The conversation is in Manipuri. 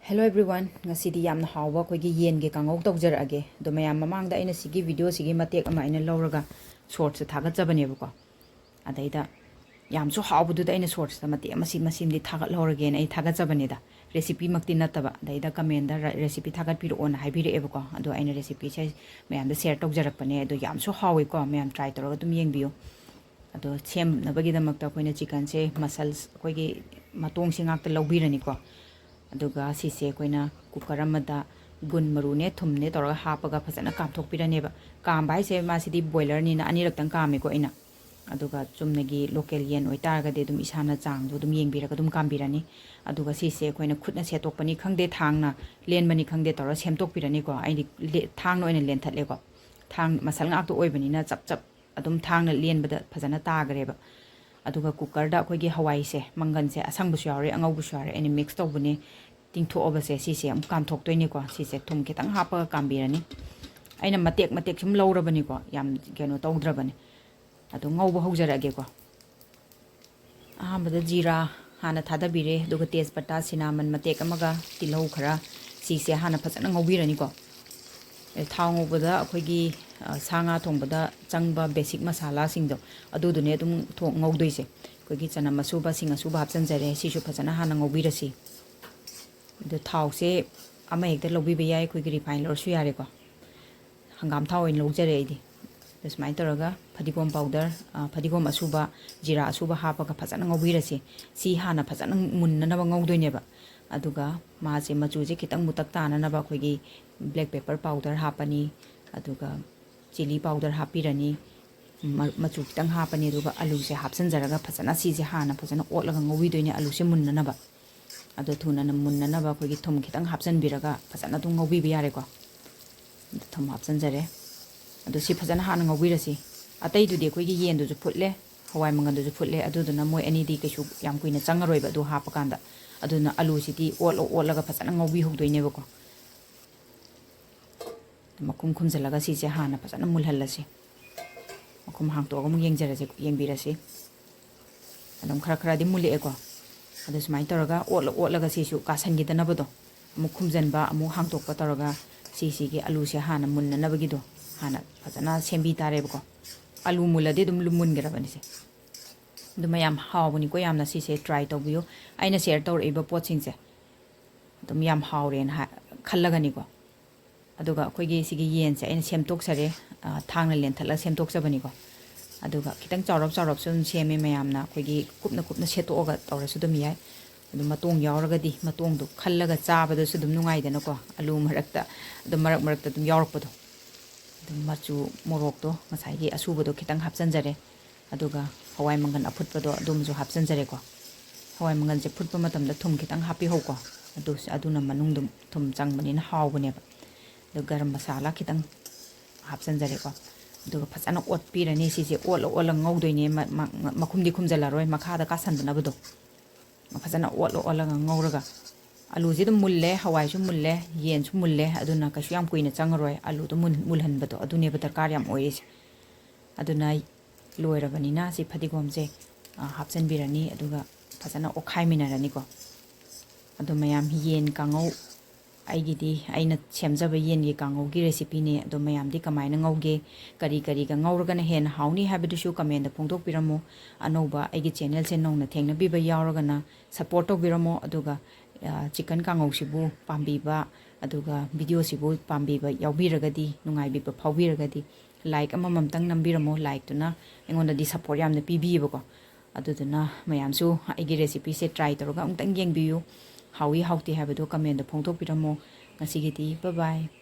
Hello everyone, ngasidi yamna hawa koigi yen ge kangau tawjarage do mayam mamangda aina sigi video sigi matek ama aina lawraga shorts thagat jabane ko adaida yam so hawbudu da aina shorts da matek ama masim di thagat lawrage na ai thagat jabane da recipe makti nataba daida comment da recipe thagat piro on haibire ebo ko ado aina recipe sai mayam da share tawjarakpane ado yam so hawi ko mayam try tawraga dum yengbiyo ado sem nabagi da makta koina chicken se muscles koigi matong singak ta lawbirani ko aduga sise koina cooker amada gun marune thumne toraga hapaga phajana kamthokpiraneba kamba haise masidi boiler ni na anirak tang kame ko ina aduga chumnagi local yen oitarga de dum isana chang dum yengbiraga dum kambirani aduga sise koina khutna setokpani khangde thangna lenmani khangde tora semtokpirani ko ai thangno ina lenthatle ko thang masal ngak to oibani na chap chap adum thangna lenbada phajana tagreba aduga cooker da koigi hawai se mangan se asang busu yare angau busu yare ani mix to bune ting tho oba se si se am kam thok toini ko si se thum kitang hapa kambirani aina matek sum lawrabani ko yam keno tawdrabani adu ngau ba haujarage ko ahambada jira hana thada bire duga tejpata cinnamon matek amaga tilau khara si se hana phajana ngaubirani ko thang ubada akoigi sanga thongbada changba basic masala singdo adudune dum thong ngaudoise koigi chana masuba singa suba hapchan jare sisu phajana hana ngaubirasi the thause ama ekta lobi be yai koigi refine lor su yare ko hangam thaw in lojare idi desmai toraga phadigom powder phadigom asuba jira asuba hapaga phajana ngaubirasi si hana phajana munna na ngaudoine ba aduga ma se machu je kitang mutak ta na ba koigi black pepper powder hapani aduga chili powder hapirani machu kitang hapani aduga alu se hapsan jaraga phajana si je hana phajana otlaga ngobi doine alu se munna na ba ado thuna na munna na ba koigi thum kitang hapsan biraga phajana tu ngobi bi yare ko thum hapsan jare ado si phajana hana ngobi rasi atai du de koigi yen du ju phutle hawai mangan du ju phutle adu duna moi ani di kesu yam kuina changaroi ba du hapa kanda aduna alu siti olaga phajana ngobi hogdoine ba ko makum khumjalaga si je hana phajana mulhalasi makum hangto ga mu yengjaraje yengbirasi adum khara di mule ko adu smai toraga olaga sisu kasangi dana bodo mu khumjanba amu hangtok pa toraga si ge alu se hana munna na bagido hana phajana sembi tare ko alu mulade dum lumun garabani se dum yam hawbuni ko yamna si se try to biyo aina share tor eba poching se dum yam hawren ha khallagani ko aduga koigi sigi yen se aina semtok sare thangna len thala semtok sabani ko aduga kitang chawrap sun seme mayamna koigi kupna setoga tawrasu dum yai adu matong yawraga di matong du khallaga chabada su dum nungai dana ko alu marakta dum marakta dum yawrakpado dum machu morok to masai gi asuba do kitang hapsan jare aduga hawai mangan afutpado dum ju hapsan jare ko hawai mangan je phutpa matamda thum kitang hapi ho ko aduna manung dum thum changbani na hawbane ba do garam masala kitang hapsan jare ko do phajana ot pirani si ola ngaudoine makhumdi khumjala roi makhada ka sandana bodo phajana ola ngauraga alu ji dum mulle hawai ju mulle yen ju mulle aduna ka syam kuina changroi alu do mulhan bodo adune ba darkar yam ois aduna loirabani na si phadigom je hapsan birani aduga phajana okhai minarani ko adu mayam yen kangau aigidi aina semjaba yen gi kangau gi recipe ne adu mayam di kamaina ngauge kari ga ngauraga na hen hauni habidusu comment da phongdok piramo anoba aigi channel se nongna thengna biba yawraga na support to biramo aduga chicken kangau sibu pambiba aduga video sibu pambiba yawbiraga di nungai biba phawbiraga di like amamam tang nambiramo like tuna engonda di support yamna pibiyeba ko aduduna mayamsu aigi recipe se try toroga ungtang yengbiyu hawi hauti habado comment da phongthok piramo ngasigidi bye bye